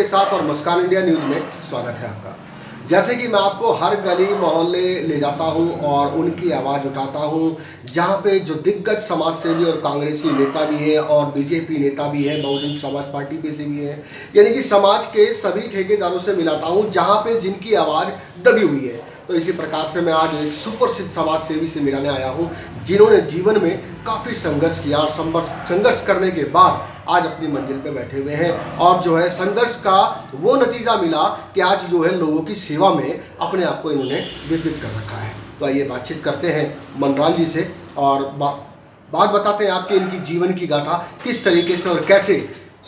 के साथ और मुस्कान इंडिया न्यूज़ में स्वागत है आपका। जैसे कि मैं आपको हर गली मोहल्ले ले जाता हूं और उनकी आवाज़ उठाता हूं, जहां पे जो दिग्गज समाज सेवी और कांग्रेसी नेता भी हैं और बीजेपी नेता भी हैं, बहुजन समाज पार्टी पे से भी हैं, यानी कि समाज के सभी ठेकेदारों से मिलाता हूं जहां पे जिनकी आवाज़ दबी हुई है। तो इसी प्रकार से मैं आज एक सुप्रसिद्ध समाज सेवी से मिलाने आया हूं, जिन्होंने जीवन में काफ़ी संघर्ष किया और संघर्ष करने के बाद आज अपनी मंजिल पे बैठे हुए हैं और जो है संघर्ष का वो नतीजा मिला कि आज जो है लोगों की सेवा में अपने आप को इन्होंने विकसित कर रखा है। तो आइए बातचीत करते हैं मनराल जी से और बात बताते हैं आपके इनकी जीवन की गाथा किस तरीके से और कैसे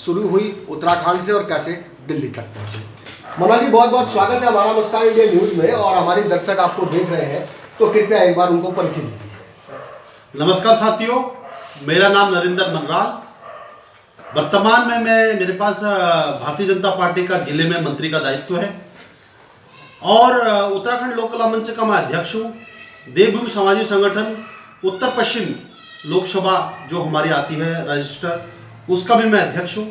शुरू हुई उत्तराखंड से और कैसे दिल्ली तक पहुँचे। मनराल जी, बहुत बहुत स्वागत है हमारा मुस्कान इंडिया न्यूज़ में और हमारे दर्शक आपको देख रहे हैं, तो कृपया एक बार उनको परिचय दीजिए। नमस्कार साथियों, मेरा नाम नरेंद्र मनराल। वर्तमान में मेरे पास भारतीय जनता पार्टी का जिले में मंत्री का दायित्व है और उत्तराखंड लोक कला मंच का मैं अध्यक्ष हूँ। देवभूमि सामाजिक संगठन उत्तर पश्चिम लोकसभा जो हमारी आती है रजिस्टर, उसका भी मैं अध्यक्ष हूँ।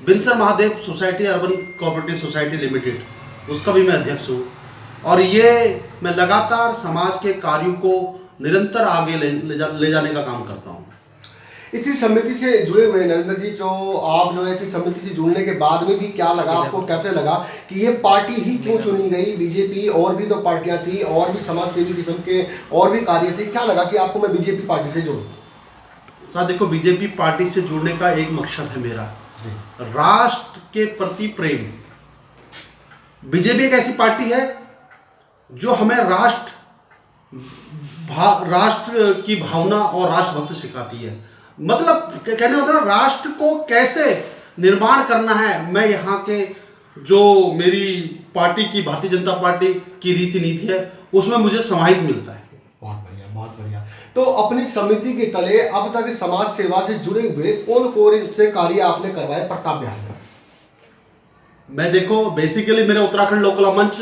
Binsar Mahadev society urban cooperative society limited, उसका भी मैं अध्यक्ष हूँ। और ये मैं लगातार समाज के कार्यों को निरंतर आगे ले जाने का काम करता हूँ। इतनी समिति से जुड़े हुए नरेंद्र जी, जो आप जो है इतनी समिति से जुड़ने के बाद में भी क्या लगा आपको, कैसे लगा कि ये पार्टी ही क्यों चुनी गई? बीजेपी और भी तो पार्टियां थी और भी समाज सेवी किस्म के और भी कार्य थे, क्या लगा कि आपको मैं बीजेपी पार्टी से जोड़ूं? साथ देखो, बीजेपी पार्टी से जुड़ने का एक मकसद है मेरा, राष्ट्र के प्रति प्रेम। बीजेपी एक ऐसी पार्टी है जो हमें राष्ट्र की भावना और राष्ट्रभक्ति सिखाती है। मतलब कहने मतलब राष्ट्र को कैसे निर्माण करना है, मैं यहाँ के जो मेरी पार्टी की भारतीय जनता पार्टी की रीति नीति है उसमें मुझे समाहित मिलता है। बहुत बढ़िया, बहुत बढ़िया। तो अपनी समिति के तले अब तक समाज सेवा से जुड़े हुए कौन से कार्य आपने करवाए प्रताप बिहार में? मैं देखो बेसिकली मेरे उत्तराखंड लोक कला मंच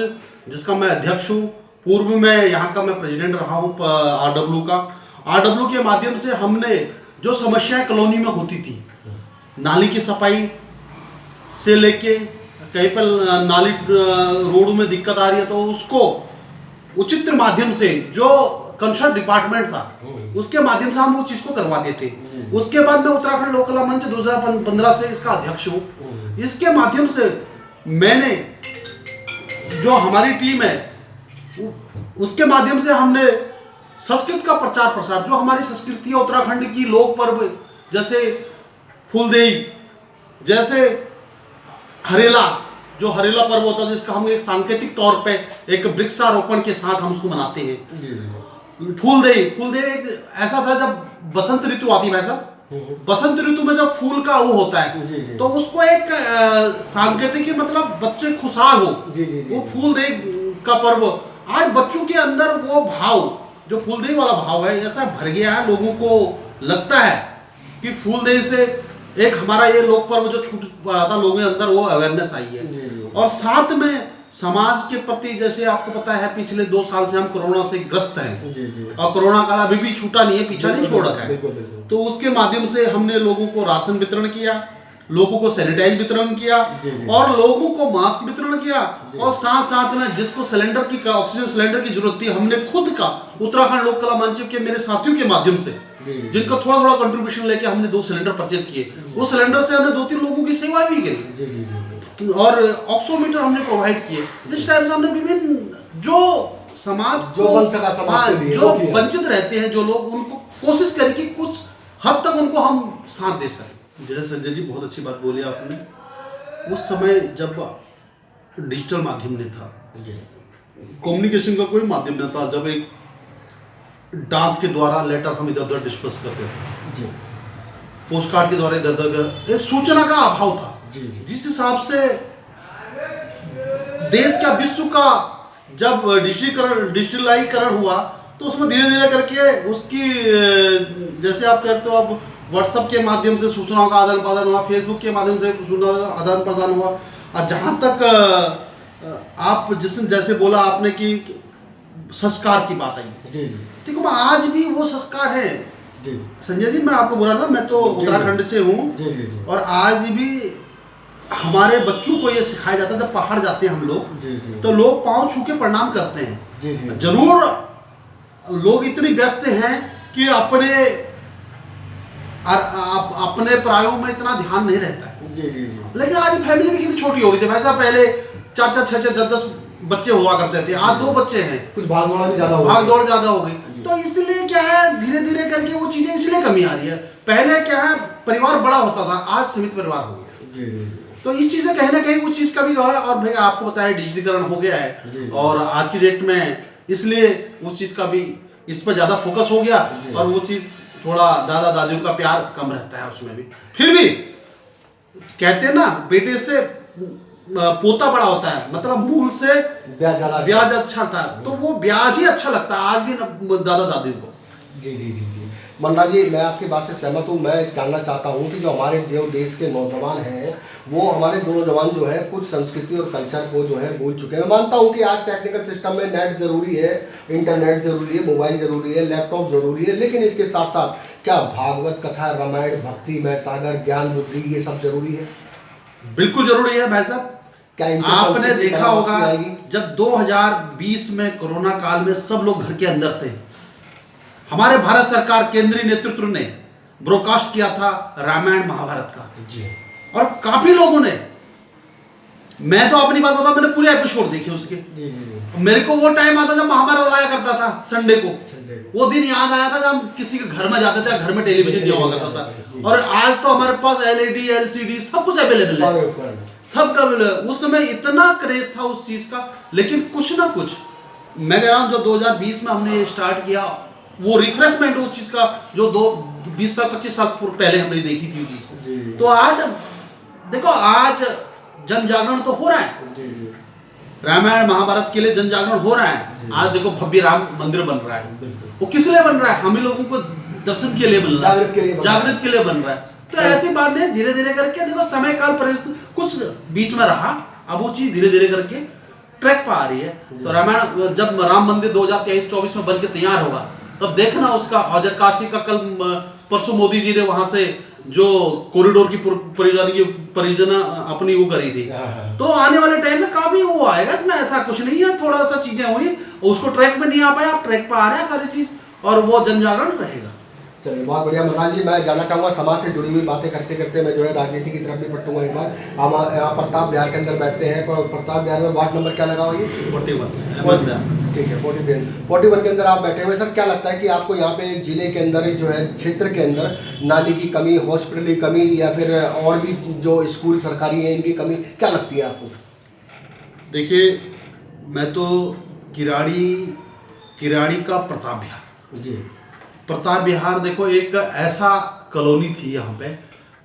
जिसका मैं अध्यक्ष हूँ, पूर्व में यहाँ का मैं प्रेसिडेंट रहा हूँ आरडब्ल्यू का। आरडब्ल्यू के माध्यम से हमने जो समस्याएं कॉलोनी में होती थी, नाली की सफाई से लेके कहीं पर नाली रोड में दिक्कत आ रही है तो उसको उचित माध्यम से जो कंसर्न डिपार्टमेंट था उसके माध्यम से हम वो चीज को करवाते थे। उसके बाद मैं उत्तराखंड लोक कला मंच 2015 से इसका अध्यक्ष हूँ। इसके माध्यम से मैंने जो हमारी टीम है उसके माध्यम से हमने संस्कृत का प्रचार प्रसार, जो हमारी संस्कृति है उत्तराखंड की लोक पर्व जैसे फूलदेई, जैसे हरेला, जो हरेला पर्व होता है जिसका हम एक सांकेतिक तौर पे एक वृक्षारोपण के साथ हम उसको मनाते हैं। फूलदेई एक ऐसा था जब बसंत ऋतु आती है, वैसा बसंत ऋतु में जब फूल का वो होता है तो उसको एक सांकेतिक मतलब बच्चे खुशहाल हो, वो फूलदेई का पर्व आज बच्चों के अंदर वो भाव जो फूलदेई वाला भाव है ऐसा भर गया है। लोगों को लगता है कि फूलदेई से एक हमारा ये लोक पर्व जो छूट पड़ा था, लोगों के अंदर वो अवेयरनेस आई है। और साथ में समाज के प्रति, जैसे आपको पता है पिछले 2 साल से हम कोरोना से ग्रस्त हैं और कोरोना काल अभी भी छूटा नहीं है, पीछा नहीं छोड़ रखा है। तो उसके माध्यम से हमने लोगों को राशन वितरण किया, लोगों को सैनिटाइज वितरण किया और लोगों को मास्क वितरण किया और साथ साथ में जिसको सिलेंडर की ऑक्सीजन सिलेंडर की जरूरत थी, हमने खुद का उत्तराखंड लोक कला मंच के मेरे साथियों के माध्यम से जिनको थोड़ा कंट्रीब्यूशन लेके हमने 2 सिलेंडर परचेज किए। उस सिलेंडर से हमने 2-3 लोगों की सेवा भी की और ऑक्सीमीटर हमने प्रोवाइड किए। इस टाइप से हमने विभिन्न जो समाज जो बन सका समाज के लिए, जो वंचित रहते हैं जो लोग, उनको कोशिश करें कि कुछ हद तक उनको हम साथ दे सकें। जैसे संजय जी बहुत अच्छी बात बोली आपने, उस समय जब डिजिटल माध्यम नहीं था, कम्युनिकेशन का कोई माध्यम नहीं था, जब एक डाक के द्वारा लेटर हम इधर उधर डिस्कस करते थे, पोस्ट कार्ड के द्वारा इधर उधर एक सूचना का अभाव था। जिस हिसाब से देश का विश्व का जब डिजिटलाइकरण हुआ तो उसमें धीरे धीरे करके उसकी जैसे आप कहते हो अब व्हाट्सएप के माध्यम से सूचनाओं का आदान प्रदान हुआ, फेसबुक के माध्यम से सूचनाओं का आदान प्रदान हुआ। और जहाँ तक आप जैसे बोला आपने कि संस्कार की बात आई, देखो आज भी वो संस्कार है संजय जी। मैं आपको बोला था मैं तो उत्तराखंड से हूँ और आज भी हमारे बच्चों को ये सिखाया जाता है, जब पहाड़ जाते हैं हम लोग जी जी तो लोग पांव छू के प्रणाम करते हैं। जी जी जरूर लोग इतने व्यस्त हैं कि अपने प्रायों में इतना ध्यान नहीं रहता है। जी जी जी लेकिन आज फैमिली भी कितनी छोटी हो गई थी। वैसा पहले 4-4, 6-6, 10-10 बच्चे हुआ करते थे, आज 2 बच्चे हैं। कुछ भाग दौड़ भी ज्यादा हो भाग गई। दौड़ ज्यादा हो गई, तो इसलिए क्या है, धीरे धीरे करके वो चीजें इसलिए कमी आ रही है। पहले क्या है, परिवार बड़ा होता था, आज सीमित परिवार हो गया। जी जी तो इस चीज से कहीं ना कहीं वो चीज का भी है। और भैया आपको पता है डिजिटलीकरण हो गया जी। है, और आज की डेट में इसलिए उस चीज का भी इस पर ज्यादा फोकस हो गया, जी। और वो चीज थोड़ा दादा दादियों का प्यार कम रहता है उसमें भी। फिर भी कहते हैं ना, बेटे से पोता बड़ा होता है, मतलब मूल से ब्याज अच्छा था, तो वो ब्याज ही अच्छा लगता है आज भी दादा दादी को। जी जी जी जी मनराज जी, मैं आपकी बात से सहमत हूँ। मैं जानना चाहता हूँ कि जो हमारे जो देश के नौजवान हैं, वो हमारे दो नौजवान जो है कुछ संस्कृति और कल्चर को जो है भूल चुके हैं। मैं मानता हूँ कि आज टेक्निकल सिस्टम में नेट जरूरी है, इंटरनेट जरूरी है, मोबाइल जरूरी है, लैपटॉप जरूरी है, लेकिन इसके साथ साथ क्या भागवत कथा, रामायण, भक्ति में सागर, ज्ञान, बुद्धि, ये सब जरूरी है? बिल्कुल जरूरी है भाई साहब। क्या इनसे आपने संस्कृति देखा कहाँ होगा, वापसी आएगी? जब 2020 में कोरोना काल में सब लोग घर के अंदर थे, हमारे भारत सरकार केंद्रीय नेतृत्व ने ब्रॉडकास्ट किया था रामायण महाभारत का जी। और काफी लोगों ने, मैं तो अपनी बात बताऊं, मैंने पूरे एपिसोड देखे उसके। जी जी मेरे को वो टाइम आता जब महाभारत आया करता था संडे को, जी। वो दिन याद आया था जब हम किसी के घर में जाते थे, घर में टेलीविजन नहीं हुआ करता था, और आज तो हमारे पास एलईडी, एलसीडी सब कुछ अवेलेबल है, सारे उपकरण। सब का अवेलेबल है। उस समय इतना क्रेज था उस चीज का, लेकिन कुछ ना कुछ, मैं कह रहा हूं जो 2020 में हमने स्टार्ट किया, वो रिफ्रेशमेंट उस चीज का जो 20 साल 25 साल पहले हमने देखी थी वो जी। चीज। तो आज देखो, आज जन जागरण तो हो रहा है, जी जी रामायण महाभारत के लिए जन जागरण हो रहा है। आज देखो भव्य राम मंदिर बन रहा है, बिल्कुल। वो किस लिए बन रहा है? हम ही लोगों को दर्शन के लिए बन रहा है, जागृत के लिए बन रहा है। जागृत के लिए बन रहा है। तो ऐसी बात नहीं, धीरे धीरे करके देखो, समय काल परिस्थिति कुछ बीच में रहा, अब वो चीज धीरे धीरे करके ट्रैक पर आ रही है। तो रामायण जब राम मंदिर 2023-24 में बन के तैयार होगा, तब देखना उसका। और जब काशी का कल परसों मोदी जी ने वहां से जो कॉरिडोर की परियोजना अपनी वो करी थी, हाँ। तो आने वाले टाइम में काफी वो आएगा। इसमें ऐसा कुछ नहीं है, थोड़ा सा चीजें हुई, उसको ट्रैक में नहीं आ पाया, अब ट्रैक पर आ रहा है सारी चीज, और वो जन जागरण रहेगा। चलिए, बहुत बढ़िया मनराज जी। मैं जानना चाहूँगा, समाज से जुड़ी हुई बातें करते करते मैं जो है राजनीति की तरफ भी पटूंगा एक बार। हम यहाँ प्रताप बिहार के अंदर बैठते हैं, और प्रताप बिहार में वार्ड नंबर क्या लगा हुआ है? 41। ठीक है, 41 के अंदर आप बैठे हुए। सर, क्या लगता है कि आपको यहाँ पे जिले के अंदर जो है, क्षेत्र के अंदर नाली की कमी, हॉस्पिटल की कमी, या फिर और भी जो स्कूल सरकारी है इनकी कमी क्या लगती है आपको? देखिए, मैं तो किराड़ी का प्रताप बिहार, जी। प्रताप बिहार देखो, एक ऐसा कॉलोनी थी यहाँ पे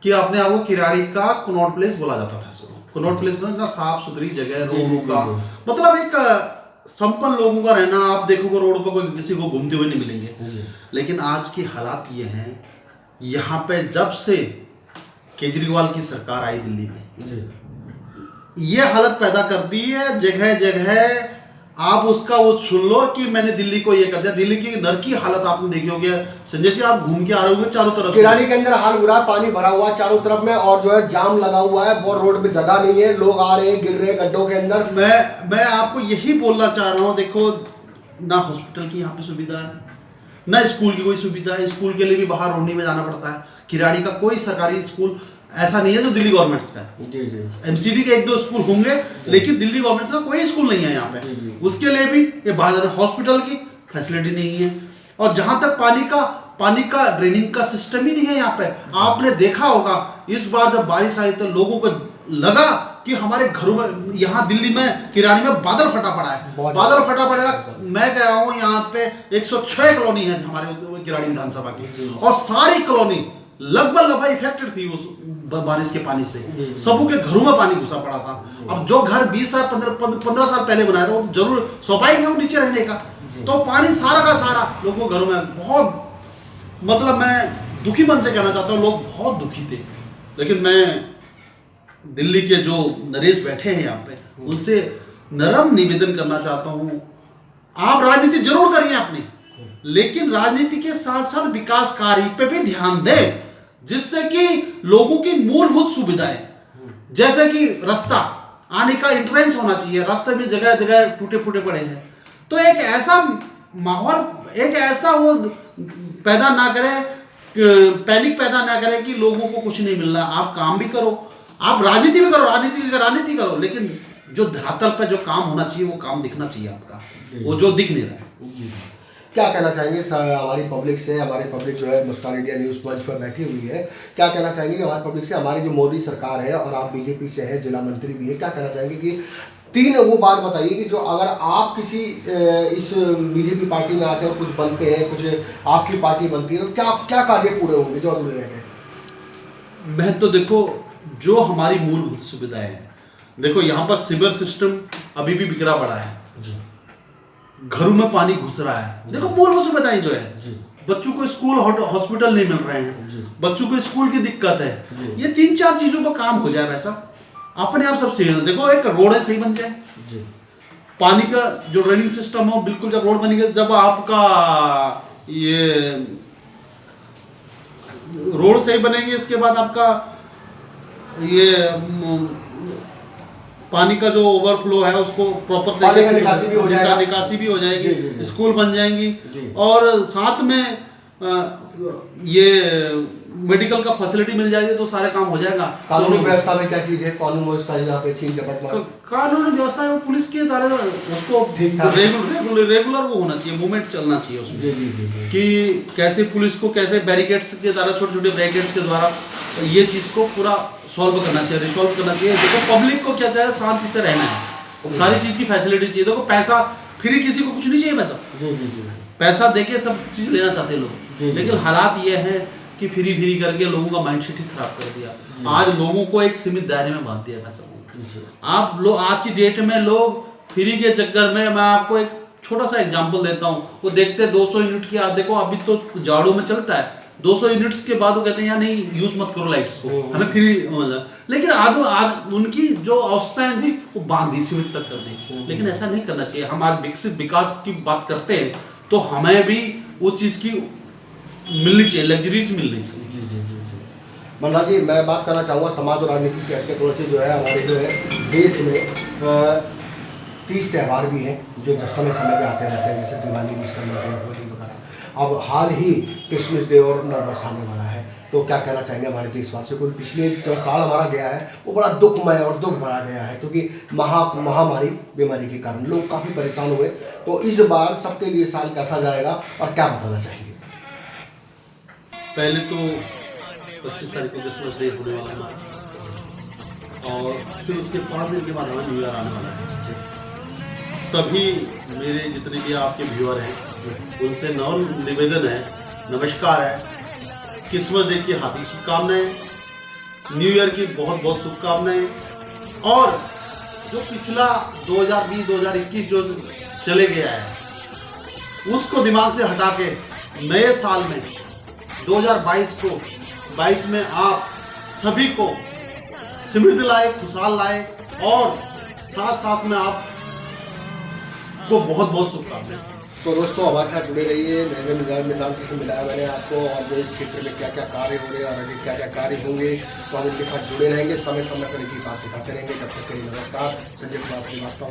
कि अपने आप को किराड़ी का कनॉट प्लेस बोला जाता था। कनॉट प्लेस में इतना साफ सुथरी जगह, रोडों का मतलब एक संपन्न लोगों का रहना। आप देखोगे रोड पर कोई किसी को घूमते हुए नहीं मिलेंगे। लेकिन आज की हालात ये हैं, यहाँ पे जब से केजरीवाल की सरकार आई दिल्ली में, ये हालत पैदा कर दी है जगह जगह। आप उसका वो सुन लो कि मैंने दिल्ली को ये कर दिया। दिल्ली की नर की हालत आपने देखी होगी संजय जी, आप घूम के आ रहे होंगे चारों तरफ। किराड़ी के अंदर हाल बुरा, पानी भरा हुआ चारों तरफ में, और जो है जाम लगा हुआ है, वो रोड पे जगह नहीं है, लोग आ रहे हैं, गिर रहे हैं गड्ढों के अंदर। मैं आपको यही बोलना चाह रहा हूँ, देखो ना हॉस्पिटल की यहाँ पे सुविधा है, ना स्कूल की कोई सुविधा है। स्कूल के लिए भी बाहर रोहनी में जाना पड़ता है। किराड़ी का कोई सरकारी स्कूल ऐसा नहीं है जो दिल्ली गवर्नमेंट का है। जी जी। एमसीडी के 1-2 स्कूल होंगे, लेकिन दिल्ली गवर्नमेंट का कोई स्कूल नहीं है यहाँ पे। उसके लिए भी ये बाहर हॉस्पिटल की फैसिलिटी नहीं है, और जहां तक पानी का ड्रेनिंग का सिस्टम ही नहीं है यहाँ पे। आपने देखा होगा इस बार जब बारिश आई तो लोगों को लगा कि हमारे घरों में, यहाँ दिल्ली में किराड़ी में बादल फटा पड़ा है, बादल फटा पड़ेगा। मैं कह रहा हूँ यहाँ पे 106 कॉलोनी है हमारे किराड़ी विधानसभा की, और सारी कॉलोनी लगभग इफेक्टेड थी उस बारिश के पानी से। सबों के घरों में पानी घुसा पड़ा था। अब जो घर 20 साल 15 साल पहले बनाया था, वो जरूर स्वाभाविक है वो नीचे रहने का, तो पानी सारा का सारा लोगों के घरों में बहुत, मतलब मैं दुखी मन से कहना चाहता हूँ, लोग बहुत दुखी थे। लेकिन मैं दिल्ली के जो नरेश बैठे हैं यहाँ पे, उनसे नरम निवेदन करना चाहता हूँ, आप राजनीति जरूर करिए अपनी, लेकिन राजनीति के साथ साथ विकास कार्य पे भी ध्यान दें, जिससे कि लोगों की मूलभूत सुविधाएं जैसे कि रास्ता आने का एंट्रेंस होना चाहिए, रास्ते में जगह जगह टूटे फूटे पड़े हैं। तो एक ऐसा माहौल, एक ऐसा वो पैदा ना करे, पैनिक पैदा ना करे कि लोगों को कुछ नहीं मिल रहा। आप काम भी करो, आप राजनीति भी करो, राजनीति करो, लेकिन जो धरातल पे जो काम होना चाहिए वो काम दिखना चाहिए आपका, वो जो दिख नहीं रहा है। क्या कहना चाहेंगे हमारी पब्लिक से? हमारी पब्लिक जो है मुस्कान इंडिया न्यूज़ मंच पर बैठी हुई है, क्या कहना चाहेंगे हमारी पब्लिक से? हमारी जो मोदी सरकार है और आप बीजेपी से है, जिला मंत्री भी है, क्या कहना चाहेंगे कि तीन वो बात बताइए कि जो अगर आप किसी इस बीजेपी पार्टी में आकर कुछ बनते हैं, कुछ आपकी पार्टी बनती है, तो क्या क्या कार्य पूरे होंगे जो अधूरे रह गए? मैं तो देखो, जो हमारी मूलभूत सुविधाएं हैं, देखो यहाँ पर सिवर सिस्टम अभी भी बिखरा पड़ा है, घरों में पानी घुस रहा है। देखो मूलभूत सुविधाएं जो है, बच्चों को स्कूल हॉस्पिटल नहीं मिल रहे हैं, बच्चों को स्कूल की दिक्कत है, ये 3-4 चीजों पर काम हो जाए वैसा अपने आप सब सही है। देखो एक रोड है सही बन जाए, पानी का जो ड्रेनिंग सिस्टम हो बिल्कुल, जब रोड बनेगी, जब आपका ये रोड सही बनेगी, इसके बाद आपका ये पानी का जो ओवरफ्लो है उसको प्रॉपर निकासी भी हो जाएगा, निकासी भी हो जाएगी, स्कूल बन जाएंगी, और साथ में ये मेडिकल का फैसिलिटी मिल जाएगी, तो सारे काम हो जाएगा। कानूनी व्यवस्था में क्या चीज है? कानून व्यवस्था यहाँ पे छीन झपट मार, कानूनी व्यवस्था में पुलिस के द्वारा उसको रेगुलर वो होना चाहिए, मूवमेंट चलना चाहिए उसमें, कि कैसे पुलिस को कैसे बैरिकेड्स के द्वारा, छोटे छोटे बैरिकेड्स के द्वारा ये चीज को पूरा सॉल्व करना चाहिए, रिसॉल्व करना चाहिए। देखो पब्लिक को क्या चाहिए, शांति से रहना है, सारी चीज की फैसिलिटी चाहिए। देखो पैसा फ्री, किसी को कुछ नहीं चाहिए, पैसा देके सब चीज लेना चाहते हैं लोग, लेकिन हालात ये है कि फ्री करके लोगों का माइंडसेट ही खराब कर दिया। आज लोगों को एक सीमित दायरे में बांध दिया पैसा को। आप लोग आज की डेट में लोग फ्री के चक्कर में, मैं आपको एक छोटा सा एग्जांपल देता हूँ, वो देखते हैं 200 यूनिट की, आप देखो अभी तो जाड़ों में चलता है, 200 यूनिट्स के बाद वो कहते हैं यार नहीं यूज मत करो लाइट्स को, हमें फ्री मतलब, लेकिन आज उनकी जो अवस्थाएं थी वो बांध दी, सीमित तक कर दी। लेकिन ऐसा नहीं करना चाहिए। हम आज विकसित विकास की बात करते हैं तो हमें भी वो चीज की मिलनी चाहिए, लग्जरीज मिलनी चाहिए। मन्ना जी, मैं बात करना चाहूँगा समाज और राजनीति से हटके थोड़ा सी, जो है हमारे जो है देश में 30 त्यौहार भी हैं जो समय पे आते रहते हैं, जैसे दिवाली, विश्वकर्मा, होली वगैरह। अब हाल ही क्रिसमस डे और नववर्ष आने वाला है, तो क्या कहना चाहेंगे हमारे देशवासियों को? पिछले जो साल हमारा गया है वो बड़ा दुखमय और दुख भरा गया है, क्योंकि महामारी बीमारी के कारण लोग काफ़ी परेशान हुए। तो इस बार सबके लिए साल कैसा जाएगा और क्या बताना चाहेंगे? पहले तो 25 तारीख को क्रिसमस डे होने वाला है, और फिर उसके 5 दिन के बाद हमारा न्यू ईयर आने वाला है। सभी मेरे जितने भी आपके व्यूअर हैं उनसे निवेदन है, नमस्कार है, क्रिसमस डे की हार्दिक शुभकामनाएं, न्यू ईयर की बहुत बहुत शुभकामनाएं। और जो पिछला 2020-2021 जो चले गया है उसको दिमाग से हटा के नए साल में 2022 में आप सभी को समृद्धि लाए, खुशहाल लाए, और साथ साथ में आप को बहुत बहुत शुभकामनाएं। तो दोस्तों हमारे साथ जुड़े रहिए। नरेंद्र मैदान से मिलाया मैंने आपको, और जो इस क्षेत्र में क्या क्या कार्य हो रहे हैं और आगे क्या क्या कार्य होंगे, तो हम इनके साथ जुड़े रहेंगे, समय समय पर इनकी बात दिखाते रहेंगे। जब तक के लिए नमस्कार। संजय कुमार श्रीवास्तव।